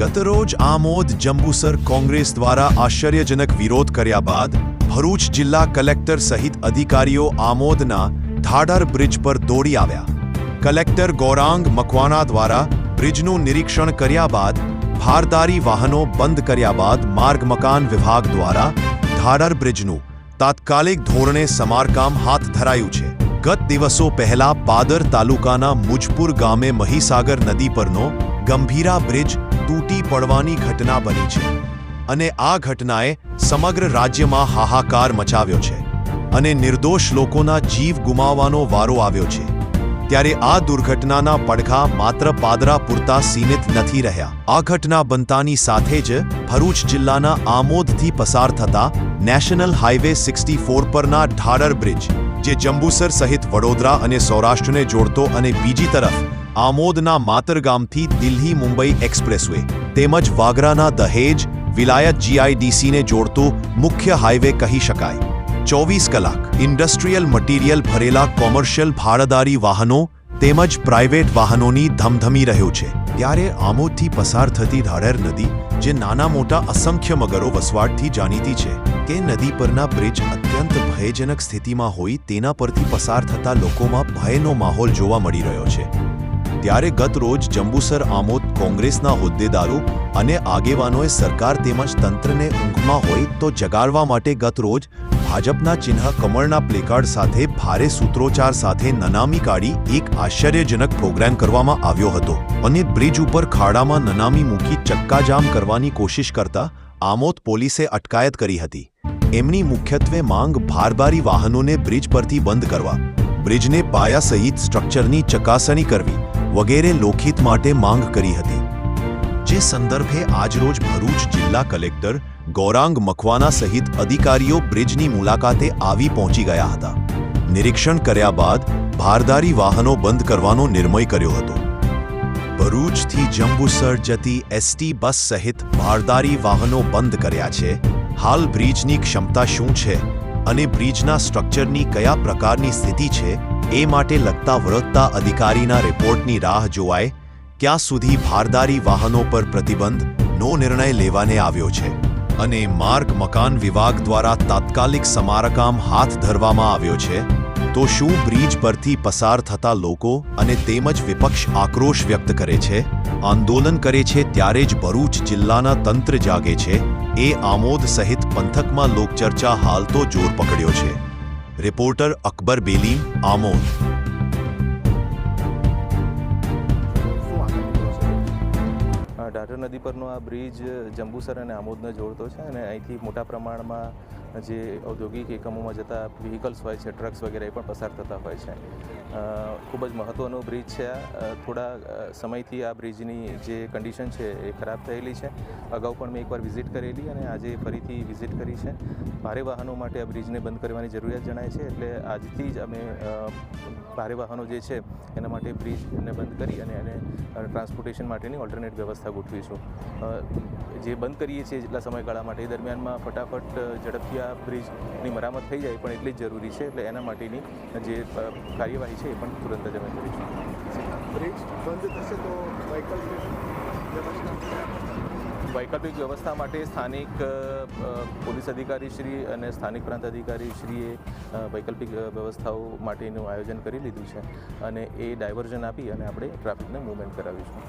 ગતરોજ આમોદ જંબુસર કોંગ્રેસ દ્વારા આશ્ચર્યજનક વિરોધ કર્યા બાદ ભરૂચ જિલ્લા કલેક્ટર સહિત અધિકારીઓ આમોદના ધાડર બ્રિજ પર દોડી આવ્યા। કલેક્ટર ગૌરાંગ મકવાના દ્વારા બ્રિજનું નિરીક્ષણ કર્યા બાદ ભારદારી વાહનો બંધ કર્યા બાદ માર્ગ મકાન વિભાગ દ્વારા ધાડર બ્રિજનું તાત્કાલિક ધોરણે સમારકામ હાથ ધરાયું છે। ગત દિવસો પહેલા પાદર તાલુકાના મુજપુર ગામે મહીસાગર નદી પરનો ગંભીરા બ્રિજ તૂટી પડવાની ઘટના બની છે અને આ ઘટનાએ સમગ્ર રાજ્યમાં હાહાકાર મચાવ્યો છે અને નિર્દોષ લોકોના જીવ ગુમાવવાનો વારો આવ્યો છે। ત્યારે આ દુર્ઘટનાના પડઘા માત્ર પાદરા પૂરતા સીમિત નથી રહ્યા। આ ઘટના બનતાની સાથે જ ભરૂચ જિલ્લાના આમોદથી પસાર થતા નેશનલ હાઈવે 64 પરના ધાડર બ્રિજ જે જંબુસર સહિત વડોદરા અને સૌરાષ્ટ્રને જોડતો અને બીજી તરફ આમોદના માતરગામથી દિલ્હી મુંબઈ એક્સપ્રેસવે તેમજ વાગરાના દહેજ વિલાયત જીઆઈડીસીને જોડતો મુખ્ય હાઈવે કહી શકાય। 24 કલાક ઇન્ડસ્ટ્રીયલ મટીરિયલ ભરેલા કોમર્શિયલ ભાડાદારી વાહનો તેમજ પ્રાઇવેટ વાહનોની ધમધમી રહ્યું છે। ત્યારે આમોદથી પસાર થતી ધાડર નદી જે નાના મોટા અસંખ્ય મગરો વસવાટથી જાણીતી છે તે નદી પરના બ્રિજ અત્યંત ભયજનક સ્થિતિમાં હોય તેના પરથી પસાર થતા લોકોમાં ભયનો માહોલ જોવા મળી રહ્યો છે। ત્યારે ગત રોજ જંબુસર આમોદ કોંગ્રેસના હોદ્દેદારો અને આગેવાનોએ સરકાર તેમજ તંત્રને ઊંઘમાં હોય તો જગાડવા માટે ગત રોજ ભાજપના ચિહ્ન કમળના પ્લેકાર્ડ સાથે ભારે સૂત્રોચ્ચાર સાથે નનામી કાઢી એક આશ્ચર્યજનક પ્રોગ્રામ કરવામાં આવ્યો હતો અને બ્રિજ ઉપર ખાડામાં નનામી મૂકી ચક્કાજામ કરવાની કોશિશ કરતા આમોદ પોલીસે અટકાયત કરી હતી। એમની મુખ્યત્વે માંગ ભારબારી વાહનોને બ્રિજ પરથી બંધ કરવા, બ્રિજને પાયા સહિત સ્ટ્રક્ચરની ચકાસણી કરવી વગેરે લોકહિત માટે માંગ કરી હતી। જે સંદર્ભે આજરોજ ભરૂચ જિલ્લા કલેક્ટર ગૌરાંગ મકવાના સહિત અધિકારીઓ બ્રિજની મુલાકાતે આવી પહોંચી ગયા હતા। નિરીક્ષણ કર્યા બાદ ભારદારી વાહનો બંધ કરવાનો નિર્ણય કર્યો હતો। ભરૂચથી જંબુસર જતી એસટી બસ સહિત ભારદારી વાહનો બંધ કર્યા છે। હાલ બ્રિજની ક્ષમતા શું છે અને બ્રિજના સ્ટ્રક્ચરની કયા પ્રકારની સ્થિતિ છે એ માટે લગતા વળગતા અધિકારીના રિપોર્ટની રાહ જોવાય ક્યાં સુધી ભારદારી વાહનો પર પ્રતિબંધનો નિર્ણય લેવાને આવ્યો છે અને માર્ગ મકાન વિભાગ દ્વારા તાત્કાલિક સમારકામ હાથ ધરવામાં આવ્યો છે તો શું બ્રિજ પરથી પસાર થતા લોકો અને તેમજ વિપક્ષ આક્રોશ વ્યક્ત કરે છે, આંદોલન કરે છે ત્યારે જ ભરૂચ જિલ્લાના તંત્ર જાગે છે એ આમોદ સહિત પંથકમાં લોકચર્ચા હાલ તો જોર પકડ્યો છે। રિપોર્ટર અકબર બેલીમ, આમોદ। ધાડર નદી પરનો આ બ્રિજ જંબુસર અને આમોદને જોડતો છે અને અહીંથી મોટા પ્રમાણમાં જે ઔદ્યોગિક એકમોમાં જતા વ્હીકલ્સ હોય છે, ટ્રક્સ વગેરે એ પણ પસાર થતા હોય છે। ખૂબ જ મહત્ત્વનો બ્રિજ છે આ। થોડા સમયથી આ બ્રિજની જે કન્ડિશન છે એ ખરાબ થયેલી છે। અગાઉ પણ મેં એકવાર વિઝિટ કરેલી અને આજે ફરીથી વિઝિટ કરી છે। ભારે વાહનો માટે આ બ્રિજને બંધ કરવાની જરૂરિયાત જણાય છે એટલે આજથી જ અમે ભારે વાહનો જે છે એના માટે બ્રિજને બંધ કરી અને એને ટ્રાન્સપોર્ટેશન માટેની ઓલ્ટરનેટ વ્યવસ્થા ગોઠવીશું। જે બંધ કરીએ છીએ જેટલા સમયગાળા માટે એ દરમિયાનમાં ફટાફટ ઝડપથી આ બ્રિજની મરામત થઈ જાય પણ એટલી જ જરૂરી છે એટલે એના માટેની જે કાર્યવાહી છે એ પણ તુરંત જ અમે કરીશું। બ્રિજ બંધ થશે તો વૈકલ્પિક વ્યવસ્થા માટે સ્થાનિક પોલીસ અધિકારીશ્રી અને સ્થાનિક પ્રાંત અધિકારીશ્રીએ વૈકલ્પિક વ્યવસ્થાઓ માટેનું આયોજન કરી લીધું છે અને એ ડાયવર્ઝન આપી અને આપણે ટ્રાફિકને મૂવમેન્ટ કરાવીશું।